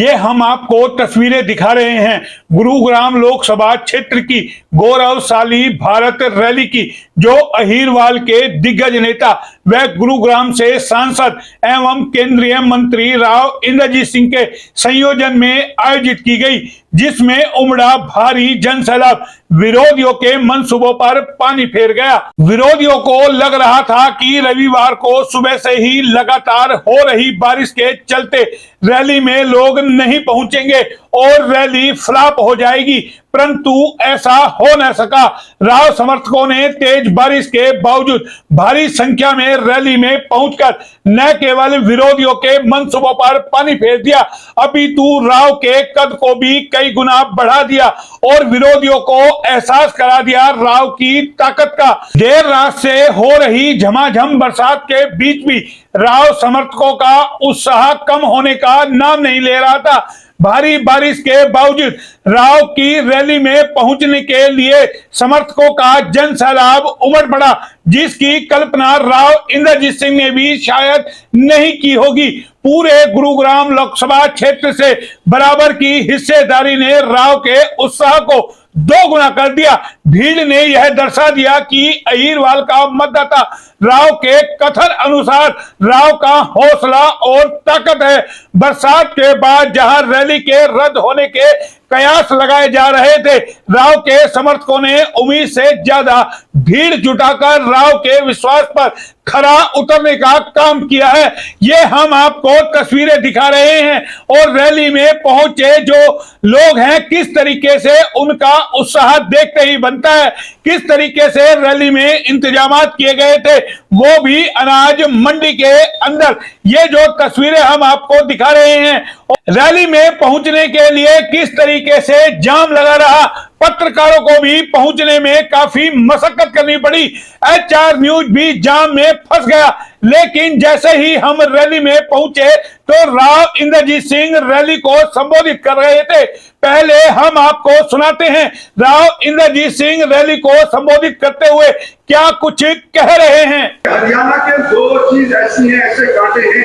ये हम आपको तस्वीरें दिखा रहे हैं गुरुग्राम लोकसभा क्षेत्र की गौरवशाली भारत रैली की, जो अहीरवाल के दिग्गज नेता व गुरुग्राम से सांसद एवं केंद्रीय मंत्री राव इंद्रजीत सिंह के संयोजन में आयोजित की गई, जिसमें उमड़ा भारी जनसैलाब विरोधियों के मंसूबों पर पानी फेर गया। विरोधियों को लग रहा था कि रविवार को सुबह से ही लगातार हो रही बारिश के चलते रैली में लोग नहीं पहुंचेंगे और रैली फ्लॉप हो जाएगी, परंतु ऐसा हो न सका। राव समर्थकों ने तेज बारिश के बावजूद भारी संख्या में रैली में पहुंचकर न केवल विरोधियों के मंसूबों पर पानी फेर दिया, अपितु राव के कद को भी कई गुना बढ़ा दिया और विरोधियों को एहसास करा दिया राव की ताकत का। देर रात से हो रही झमाझम बरसात के बीच भी राव समर्थकों का उत्साह कम होने का नाम नहीं ले रहा था। भारी बारिश के बावजूद राव की रैली में पहुंचने के लिए समर्थकों का जनसैलाब उमड़ पड़ा, जिसकी कल्पना राव इंद्रजीत सिंह ने भी शायद नहीं की होगी। पूरे गुरुग्राम लोकसभा क्षेत्र से बराबर की हिस्सेदारी ने राव के उत्साह को दो गुना कर दिया। भीड़ ने यह दर्शा दिया कि अहीरवाल का मतदाता राव के कथन अनुसार राव का हौसला और ताकत है। बरसात के बाद जहां रैली के रद्द होने के कयास लगाए जा रहे थे, राव के समर्थकों ने उम्मीद से ज्यादा भीड़ जुटाकर राव के विश्वास पर खरा उतरने का काम किया है। ये हम आपको तस्वीरें दिखा रहे हैं और रैली में पहुंचे जो लोग हैं, किस तरीके से उनका उत्साह देखते ही बनता है। किस तरीके से रैली में इंतजामात किए गए थे, वो भी अनाज मंडी के अंदर। ये जो तस्वीरें हम आपको दिखा रहे हैं, रैली में पहुंचने के लिए किस तरीके से जाम लगा रहा, पत्रकारों को भी पहुंचने में काफी मशक्कत करनी पड़ी। HR न्यूज भी जाम में फंस गया, लेकिन जैसे ही हम रैली में पहुंचे तो राव इंद्रजीत सिंह रैली को संबोधित कर रहे थे। पहले हम आपको सुनाते हैं राव इंद्रजीत सिंह रैली को संबोधित करते हुए क्या कुछ कह रहे हैं। हरियाणा के दो चीज ऐसी हैं, ऐसे कांटे हैं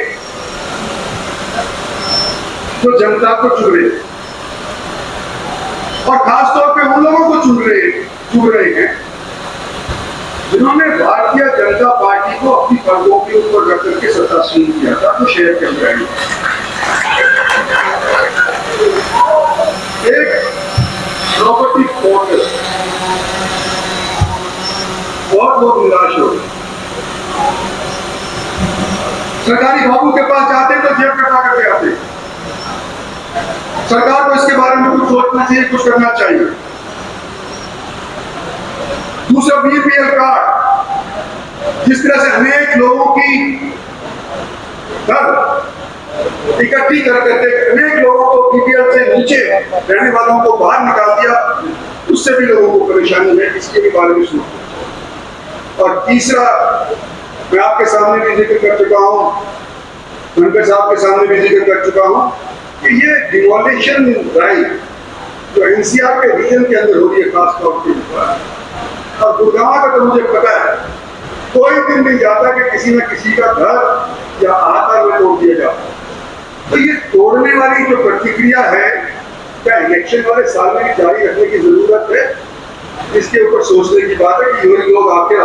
जो जनता को चुभ रहे हैं और खासतौर पे उन लोगों को चुभ रहे हैं जिन्होंने भारतीय जनता पार्टी को अपनी कंधों के ऊपर रख करके सत्तासीन किया था, तो शहर के अंदर एक प्रॉपर्टी पोर्टल बहुत लोग निराश हो गए। सरकारी बाबू के पास जाते तो जेब कटा करके आते। सरकार को इसके बारे में कुछ सोचना चाहिए, कुछ करना चाहिए। दूसरा BPL कार्ड, जिस तरह से अनेक लोगों की घर इकट्ठी कर करके अनेक लोगों को BPL से नीचे रहने वालों को बाहर निकाल दिया, उससे भी लोगों को परेशानी है, इसके भी बारे में सोचो। और तीसरा, मैं आपके सामने भी जिक्र कर चुका हूं, धनखड़ साहब के सामने भी जिक्र कर चुका हूं कि ये डिमोलिशन ड्राइव जो NCR के रीजन के अंदर हो रही है, खासतौर पे और गुड़गांव का, तो मुझे पता है कोई दिन नहीं जाता कि किसी न किसी का घर या आहार में तोड़ दिया जाता। तो ये तोड़ने वाली जो प्रतिक्रिया है, क्या इलेक्शन वाले साल में जारी रखने की जरूरत है? इसके ऊपर सोचने की बात है कि ये लोग आके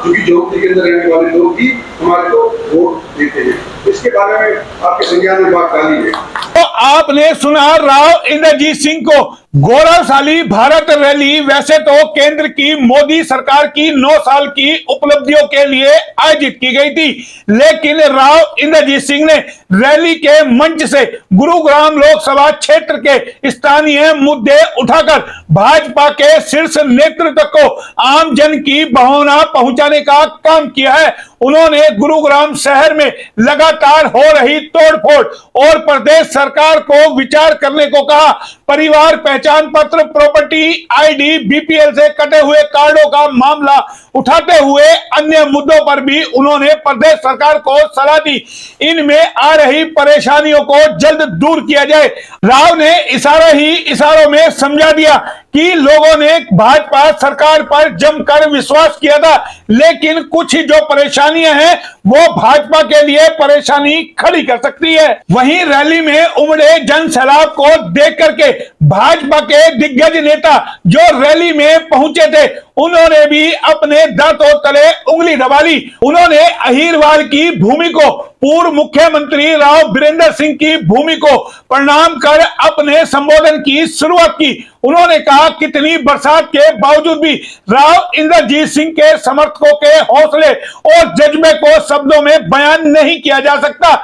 झुग्गी झोंपड़ी के अंदर रहने वाले लोग भी हमारे को वोट देते हैं। इसके बारे में आपके संज्ञान में बात डाली है। तो आपने सुना राव इंद्रजीत सिंह को। गौरवशाली भारत रैली वैसे तो केंद्र की मोदी सरकार की 9 साल की उपलब्धियों के लिए आयोजित की गई थी, लेकिन राव इंद्रजीत सिंह ने रैली के मंच से गुरुग्राम लोकसभा क्षेत्र के स्थानीय मुद्दे उठाकर भाजपा के शीर्ष नेतृत्व को आम जन की भावना पहुंचाने का काम किया है। उन्होंने गुरुग्राम शहर में लगातार हो रही तोड़फोड़ और प्रदेश सरकार को विचार करने को कहा। परिवार पहचान पत्र, प्रॉपर्टी ID, BPL से कटे हुए कार्डों का मामला उठाते हुए अन्य मुद्दों पर भी उन्होंने प्रदेश सरकार को सलाह दी। इनमें आ रही परेशानियों को जल्द दूर किया जाए। राव ने इशारों में समझा दिया कि लोगों ने भाजपा सरकार पर जमकर विश्वास किया था, लेकिन कुछ ही जो परेशानियां हैं वो भाजपा के लिए परेशानी खड़ी कर सकती है। वहीं रैली में उमड़े जन सैलाब को देख करके भाजपा के दिग्गज नेता जो रैली में पहुंचे थे, उन्होंने भी अपने दांतों तले उंगली दबा ली। उन्होंने अहीरवाल की भूमि को, पूर्व मुख्यमंत्री राव बीरेंद्र सिंह की भूमि को प्रणाम कर अपने संबोधन की शुरुआत की। उन्होंने कहा कितनी बरसात के बावजूद भी राव इंद्रजीत सिंह के समर्थकों के हौसले और जज्बे को शब्दों में बयान नहीं किया जा सकता।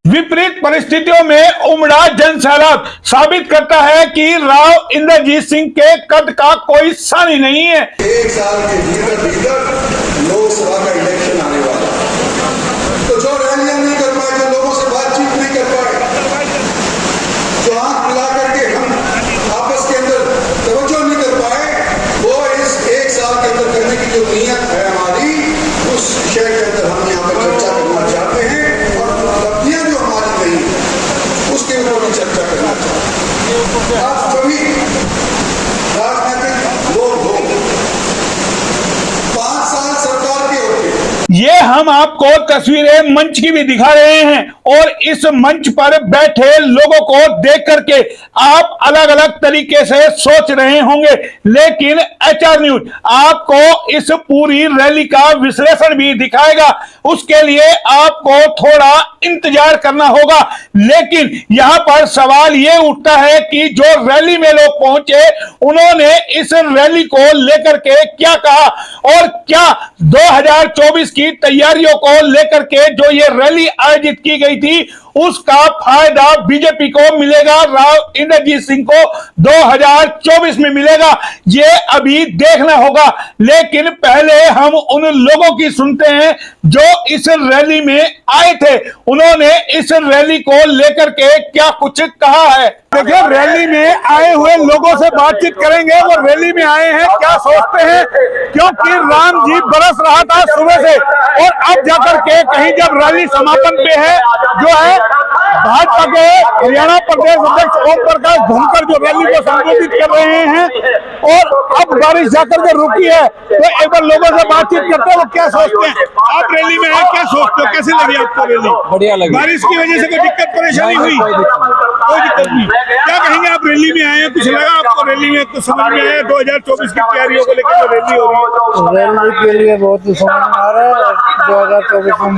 विपरीत परिस्थितियों में उमड़ा जन सैलाब साबित करता है कि राव इंद्रजीत सिंह के कद का कोई सानी नहीं है। एक साल के भीतर लोकसभा का इलेक्शन आने वाला, तो जो रैलियां नहीं कर पाए, जो लोगों से बातचीत नहीं कर पाए, जो आंख मिला करके हम आपस के अंदर तवज्जो नहीं कर पाए, वो इस एक साल के अंदर करने की जो नीयत है हमारी, उस विषय के अंदर हम यहाँ पर चर्चा करना चाहते हैं और उपलब्धियां जो हमारी रही उसके ऊपर भी चर्चा करना चाहते हैं। आप सभी राजनीतिक लोग हो, 5 साल सरकार के होते, ये हम आपको तस्वीरें मंच की भी दिखा रहे हैं और इस मंच पर बैठे लोगों को देख करके आप अलग अलग तरीके से सोच रहे होंगे, लेकिन HR न्यूज आपको इस पूरी रैली का विश्लेषण भी दिखाएगा। उसके लिए आपको थोड़ा इंतजार करना होगा। लेकिन यहां पर सवाल ये उठता है कि जो रैली में लोग पहुंचे, उन्होंने इस रैली को लेकर के क्या कहा और क्या 2024 की तैयारियों को लेकर के जो ये रैली आयोजित की गई थी उसका फायदा बीजेपी को मिलेगा, राव इंद्रजीत सिंह को 2024 में मिलेगा, ये अभी देखना होगा। लेकिन पहले हम उन लोगों की सुनते हैं जो इस रैली में आए थे, उन्होंने इस रैली को लेकर के क्या कुछ कहा है। देखिए, रैली में आए हुए लोगों से बातचीत करेंगे, वो रैली में आए हैं क्या सोचते हैं, क्योंकि राम जी बरस रहा था सुबह से और अब जाकर के कहीं जब रैली समापन पे है, जो है भाजपा के हरियाणा प्रदेश अध्यक्ष ओम प्रकाश धनखड़ जो रैली को संबोधित कर रहे हैं और अब बारिश जाकर के रुकी है, तो एक बार लोगों से बातचीत करते हैं वो क्या सोचते हैं। आप रैली में आए, क्या सोचते हो, कैसी लगी आपको रैली? बढ़िया लगी। बारिश की वजह से कोई दिक्कत परेशानी हुई? कोई दिक्कत नहीं। क्या कहेंगे आप, रैली में आए हैं, कुछ लगा आपको रैली में, कुछ समझ में आया 2024 की तैयारियों को लेकर जो रैली हो रही है? रैली के लिए बहुत ही समझ में आ रहा है। 2024 में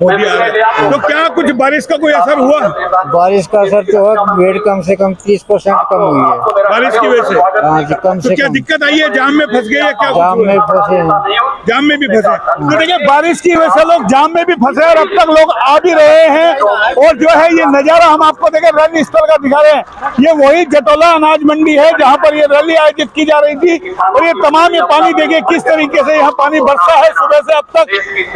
मोदी आ रहा है, तो क्या कुछ बारिश का कोई असर हुआ? बारिश का असर तो है, भीड़ कम से कम 30% कम हुई है बारिश की वजह से। हाँ जी, कम तो से क्या कम। दिक्कत आई है, जाम में फंस गए या क्या? जाम में फंसे हैं। जाम में भी फंसे। तो देखिए, बारिश की वजह से लोग जाम में भी फंसे और अब तक लोग आ भी रहे हैं। और जो है ये नजारा हम आपको देखे रैली स्थल का दिखा रहे हैं, ये वही जटोला अनाज मंडी है जहाँ पर ये रैली आयोजित की जा रही थी। और ये तमाम ये पानी देखिए किस तरीके से यहाँ पानी बरसा है सुबह से अब तक,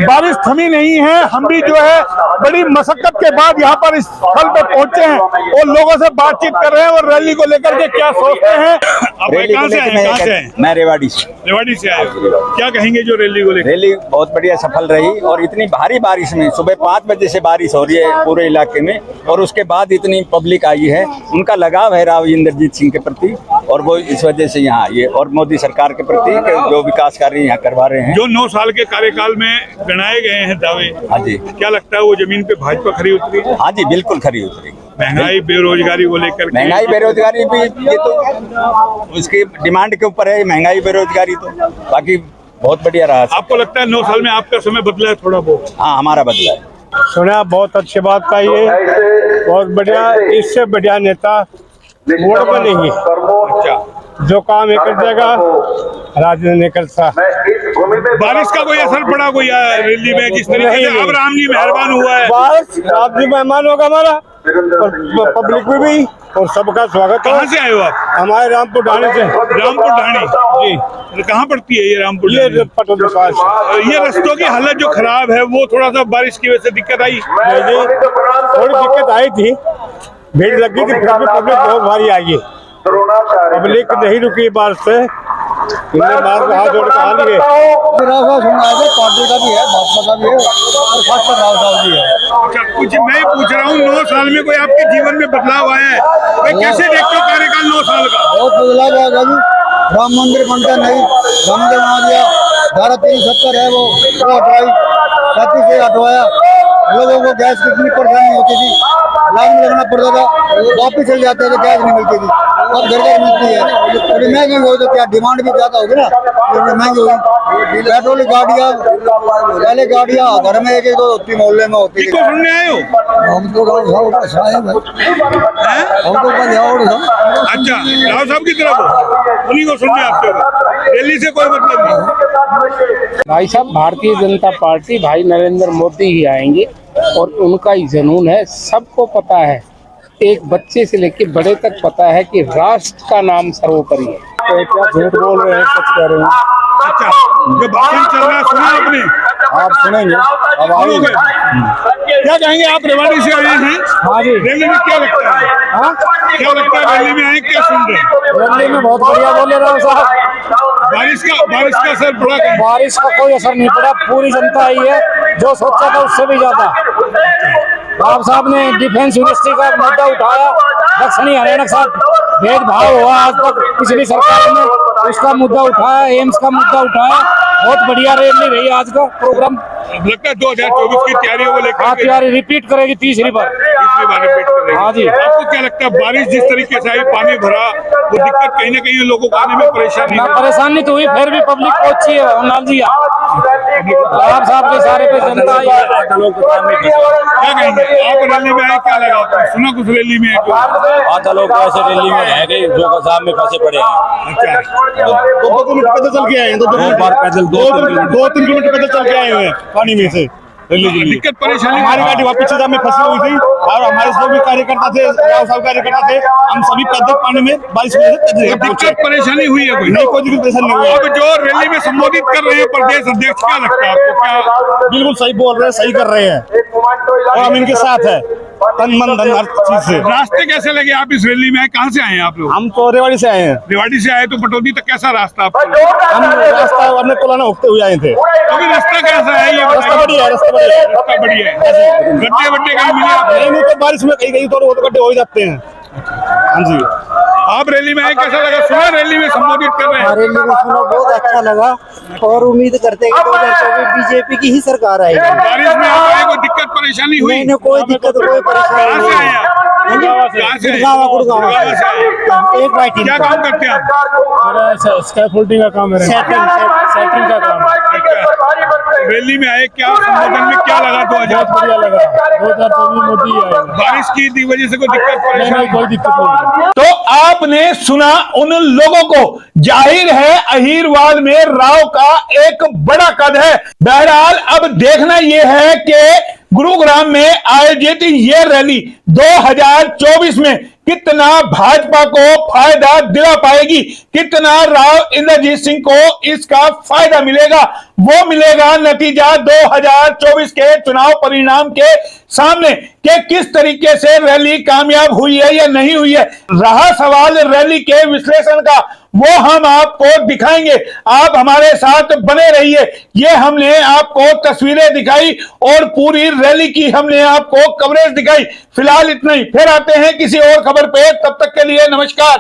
बारिश थमी नहीं है। हम भी जो है बड़ी मशक्कत के बाद यहाँ पर इस स्थल पर पहुंचे हैं और लोगों से बातचीत कर रहे हैं और रैली को लेकर के क्या सोचते हैं। आप कहाँ से आए? कहाँ से आए? मैं रेवाड़ी से। रेवाड़ी से आए। क्या कहेंगे जो रैली को लेकर? रैली बहुत बढ़िया सफल रही और इतनी भारी बारिश में, सुबह 5 बजे से बारिश हो रही है पूरे इलाके में और उसके बाद इतनी पब्लिक आई है, उनका लगाव है राव इंद्रजीत सिंह के प्रति और वो इस वजह से यहाँ आई है और मोदी सरकार के प्रति जो विकास कार्य यहाँ करवा रहे हैं। जो 9 साल के कार्यकाल में गिनाए गए हैं दावे, हाँ जी, क्या लगता है वो जमीन पे भाजपा खरी उतरी? हाँ जी, बिल्कुल खरी उतरी। महंगाई बेरोजगारी को लेकर, महंगाई बेरोजगारी भी ये तो उसकी डिमांड के ऊपर है, महंगाई बेरोजगारी तो बाकी बहुत बढ़िया रहा। आपको लगता है 9 साल में आपका समय बदला है थोड़ा बहुत? हाँ, हमारा बदला है। सुना, बहुत अच्छी बात का ये, बहुत बढ़िया। इससे बढ़िया नेता वोट बनेंगे। अच्छा, जो काम ये कर देगा राजनीति नहीं करता। बारिश का कोई असर पड़ा कोई रैली में जिस तरीके से? अब राम जी मेहरबान हुआ है। बस आप जी मेहमान होगा हमारा और पब्लिक में भी, और सबका स्वागत है। कहाँ से आए हो आप? हमारे रामपुर ढाणी से। रामपुर ढाणी जी, तो कहाँ पड़ती है ये रामपुर ये ढाणी? पटोल के पास। ये रस्तों की हालत जो खराब है वो थोड़ा सा बारिश की वजह से दिक्कत आई? थोड़ी दिक्कत आई थी, भीड़ लगी थी, फिर भी पब्लिक बहुत भारी आई है। पब्लिक नहीं रुकी बारिश से, हाथ जोड़ के हाल गए। पार्टी का भी है, भाजपा का भी है और खासकर राव साहब भी है। अच्छा, कुछ मैं पूछ रहा हूँ, 9 साल में कोई आपके जीवन में बदलाव आया है? भाई कैसे देखते हो कार्यकाल 9 साल का? बहुत बदलाव आएगा जी। राम मंदिर बनता नहीं, रामदेव बना दिया। धारा 370 है वो हटवाई, 37 से हटवाया। लोगों को गैस की कितनी परेशानी होती थी, लाइन में लगना पड़ता था, वापिस चल जाते थे, गैस नहीं मिलती थी। अब घर घर मिलती है। थोड़ी महंगी हो तो क्या डिमांड भी ज्यादा होगी ना, महंगी होगी। पेट्रोल गाड़ियाँ, पहले गाड़ियाँ घर में एक दो होती, मोहल्ले में होती थी। किसको सुनने आए हो? हमको अच्छा, राव साहब की तरफ हो? उन्हीं को सुनने आते हो? दिल्ली से कोई मतलब नहीं? भाई साहब, भारतीय जनता पार्टी भाई नरेंद्र मोदी ही आएंगे और उनका ही जुनून है। सबको पता है, एक बच्चे से लेकर बड़े तक पता है कि राष्ट्र का नाम सर्वोपरि है। तो क्या झूठ बोल रहे हैं, सच कह रहे हैं। अच्छा, जो भाषण चल रहा है सुना आपने? आप सुनेंगे, अब सुनोगे? क्या कहेंगे? आप रेवाड़ी से आए हैं? हाँ जी। रैली में क्या लगता है? हाँ, क्या लगता है रैली में आए, क्या सुन रहे हैं? रैली में बहुत बढ़िया बोले राव साहब। बारिश का असर पड़ा क्या? बारिश का कोई असर नहीं पड़ा, पूरी जनता आई है, जो सोचा था उससे भी ज्यादा। राव साहब ने डिफेंस यूनिवर्सिटी का मुद्दा उठाया, दक्षिणी हरियाणा के साथ भेदभाव हुआ आज तक पिछली सरकार ने, उसका मुद्दा उठाया, एम्स का मुद्दा उठाया। बहुत बढ़िया रैली रही आज का प्रोग्राम। लगता है 2024 की तैयारियों को लेकर तैयारी रिपीट करेगी तीसरी बार। रिपीट करेगी। हाँ जी। आपको क्या लगता है, बारिश जिस तरीके से आई, पानी भरा, वो दिक्कत कहीं ना कहीं लोगों को आने में परेशानी? ना परेशानी तो हुई, फिर भी पब्लिक पहुंची है होमलाल जी। राव साहब के सारे पे जनता आई है। क्या कहेंगे? आप रैली में आए, क्या लगा आपको? सुना कुछ रैली में? आधा लोग ऐसे रैली में है कि जो कसाब में फंसे पड़े हैं। अच्छा, दो किलोमीटर पैदल चल के आए हैं, 2 बार पैदल 2-3 किलोमीटर पैदल चल के आए हुए हैं पानी में से रैली के लिए। दिक्कत परेशानी हमारी गाड़ी वहाँ पीछे जाम में फंसी हुई थी और हमारे जो भी कार्यकर्ता थे, राव साहब कार्यकर्ता थे, हम सभी पैदल पानी में बारिश में दिक्कत परेशानी हुई है कोई? नहीं, कोई दिक्कत परेशानी नहीं हुई। अब जो रैली में संबोधित कर रहे हैं प्रदेश अध्यक्ष, क्या लगता है आपको? क्या बिल्कुल सही बोल रहे हैं, सही कर रहे हैं और हम इनके साथ है, तन मन धन हर चीज से। रास्ते कैसे लगे? आप इस रैली में आए, कहाँ से आए हैं आप लोग? हम तो रेवाड़ी से आए हैं। रेवाड़ी से आए तो पटौदी तक कैसा रास्ता आपका? हम रास्ता अपने कोलाना होते हुए आए थे। अभी रास्ता कैसा है ये रास्ता बताइए? बढ़िया है, रास्ता बढ़िया है। रास्ता बढ़िया है। गड्ढे वड्ढे कहीं मिले आपको? नहीं तो बारिश में कहीं थोड़े बहुत गड्ढे हो ही जाते हैं। हाँ जी। आप रैली में आए, कैसा लगा? सुना रैली में संबोधित कर रहे हैं? रैली में सुना, बहुत अच्छा लगा और उम्मीद करते हैं कि 2024 बीजेपी की ही सरकार आएगी। बारिश में आप आए, कोई दिक्कत परेशानी हुई? नहीं, कोई दिक्कत, कोई परेशानी कहाँ से आए नहीं। आप? कहाँ से आए? गुड़गांव गुड़गांव से आए। एक बाइट क्या काम करते हैं आप? स्कैफोल्डिंग का काम है। सेटिंग का काम। रैली में आए, क्या संबोधन में क्या लगा? 2000 बढ़िया लगा, 2024 मोदी आएगा। बारिश की वजह से कोई दिक्कत परेशानी? कोई दिक्कत नहीं। तो आपने सुना उन लोगों को। जाहिर है अहीरवाल में राव का एक बड़ा कद है। बहरहाल अब देखना यह है कि गुरुग्राम में आयोजित ये रैली 2024 में कितना भाजपा को फायदा दिला पाएगी, कितना राव इंद्रजीत सिंह को इसका फायदा मिलेगा। वो मिलेगा नतीजा 2024 के चुनाव परिणाम के सामने कि किस तरीके से रैली कामयाब हुई है या नहीं हुई है। रहा सवाल रैली के विश्लेषण का, वो हम आपको दिखाएंगे। आप हमारे साथ बने रहिए। ये हमने आपको तस्वीरें दिखाई और पूरी रैली की हमने आपको कवरेज दिखाई। फिलहाल इतना ही, फिर आते हैं किसी और खबर पे। तब तक के लिए नमस्कार।